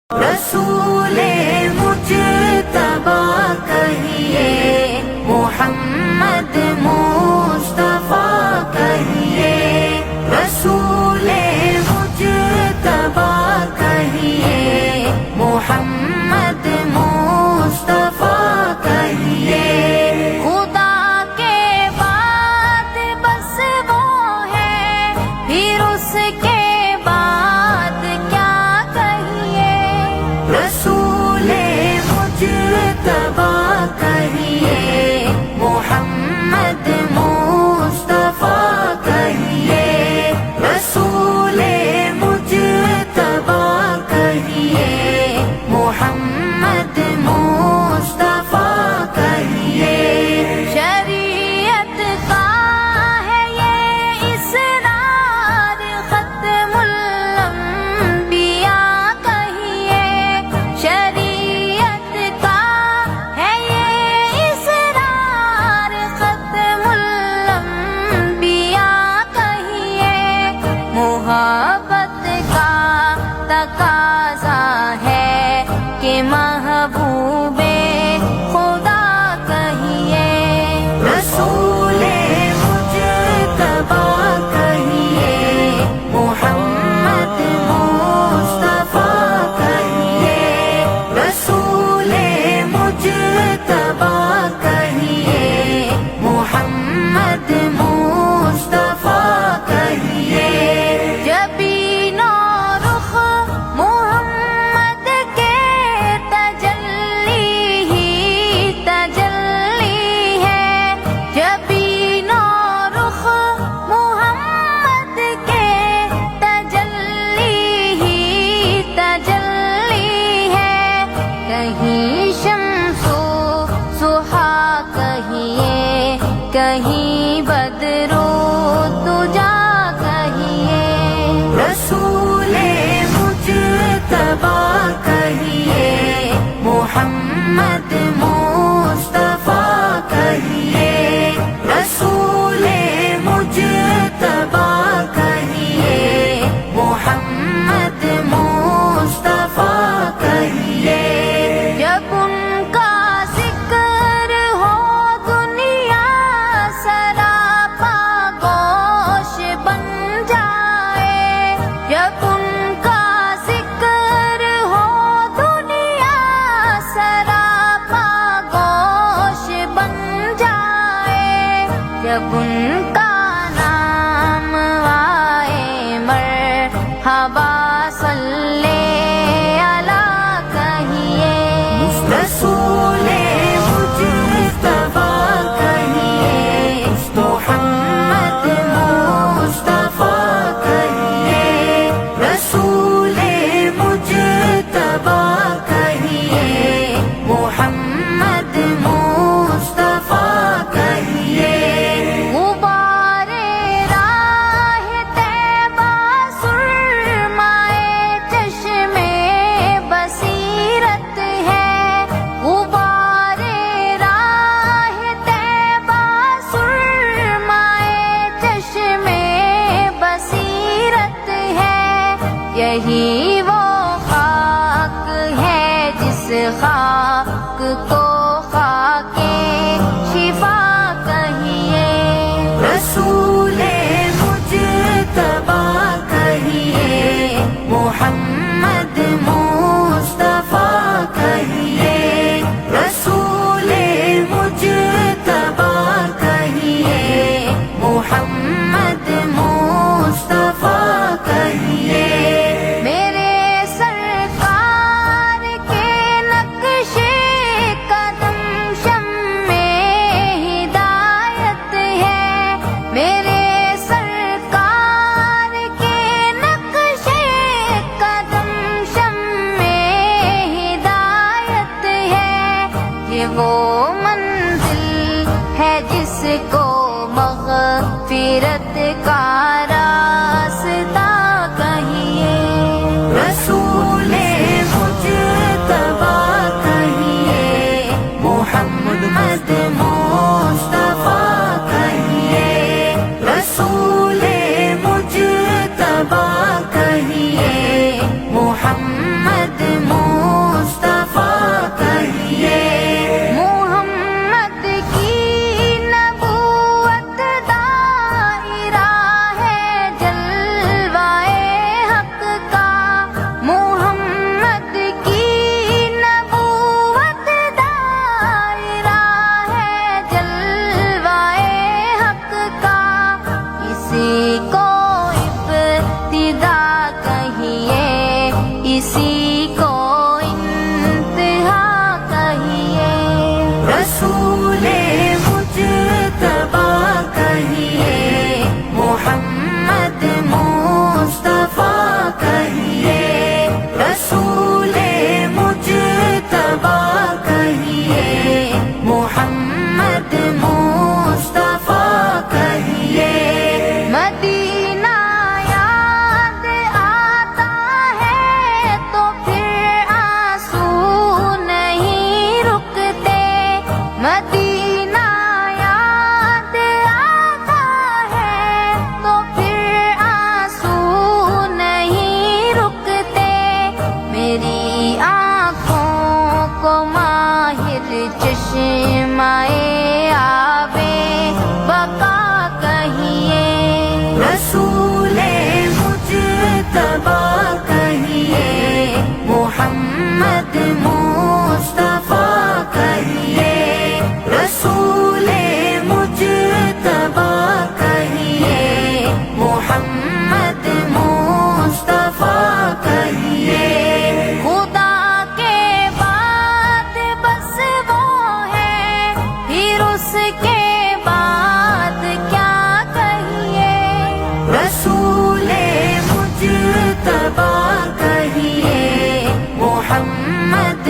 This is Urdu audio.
رسول مجتبی کہیے، محمد مصطفیٰ کہیے، رسول مجتبی کہیے، محمد مصطفیٰ کہیے۔ خدا کے بعد بس وہ ہے، پھر اس کے بعد کیا کہیے، رسول مجتبی کہیے، محمد مصطفیٰ کہیے، رسول مجتبی کہیے، محمد مصطفیٰ کہیے۔ شریعت کا ہے یہ اسرار، ختم الانبیاء کہیے، شریعت کا ہے یہ اسرار، ختم الانبیاء کہیے۔ محبت کا تقاضا ہے کہ محبوب خدا کہیے، رسول مجتبی کہیے، محمد مصطفیٰ کہیے، رسول مجتبی کہیے، محمد مصطفیٰ کہیے۔ جبین و رخ محمد کے تجلی ہی تجلی ہے، جبین و رخ محمد کے تجلی ہی تجلی ہے۔ کہیں شمس و ضحیٰ کہیے، کہیں بدر و دجا کہیے، رسول مجتبی کہیے، محمد مصطفیٰ کہیے، رسول مجتبی کہیے، محمد مصطفیٰ کہیے۔ جب ان کا ذکر ہو دنیا سراپا گوش بن جائے، جب ان کا ذکر ہو دنیا سراپا گوش بن جائے، جب ان کا نام آئے مرحبا صلی علی کہیے، رسول مجتبی کہیے، محمد مصطفیٰ کہیے، رسول مجتبی کہیے، محمد مصطفیٰ کہیے۔ غبار راہ طیبہ سرمائے چشم بصیرت ہے، غبار راہ طیبہ سرمائے چشم بصیرت ہے۔ یہی وہ خاک ہے جس خاک کو خاک شفا کہیے، رسول مجتبی کہیے، محمد مصطفیٰ کہیے، رسول مجتبی کہیے، محمد مصطفیٰ کہیے۔ میرے سرکار کے نقش قدم شمع ہدایت ہے، میرے سرکار کے نقش قدم شمع ہدایت ہے۔ یہ وہ منزل ہے جس کو مغفرت کا راستہ کہیے، رسول مجتبی کہیے، محمد مصطفیٰ کہیے، رسول مجتبی کہیے، محمد کو انتہا کہیے، رسول مجتبی کہیے، محمد مصطفیٰ کہیے، رسول مجتبی کہیے، محمد مصطفیٰ کہیے۔ مدینہ یاد آتا ہے تو پھر آنسو نہیں رکتے، مدینہ یاد آتا ہے تو پھر آنسو نہیں رکتے، میری آنکھوں کو ماہر چشمہ آبِ بقا کہیے، رسول مجتبی کہیے، محمد مصطفیٰ کہیے، رسول مجتبی کہیے، محمد مصطفیٰ کہیے۔ خدا کے بعد بس وہ ہے، پھر اس کے بعد کیا کہیے، رسول مجتبی کہیے، محمد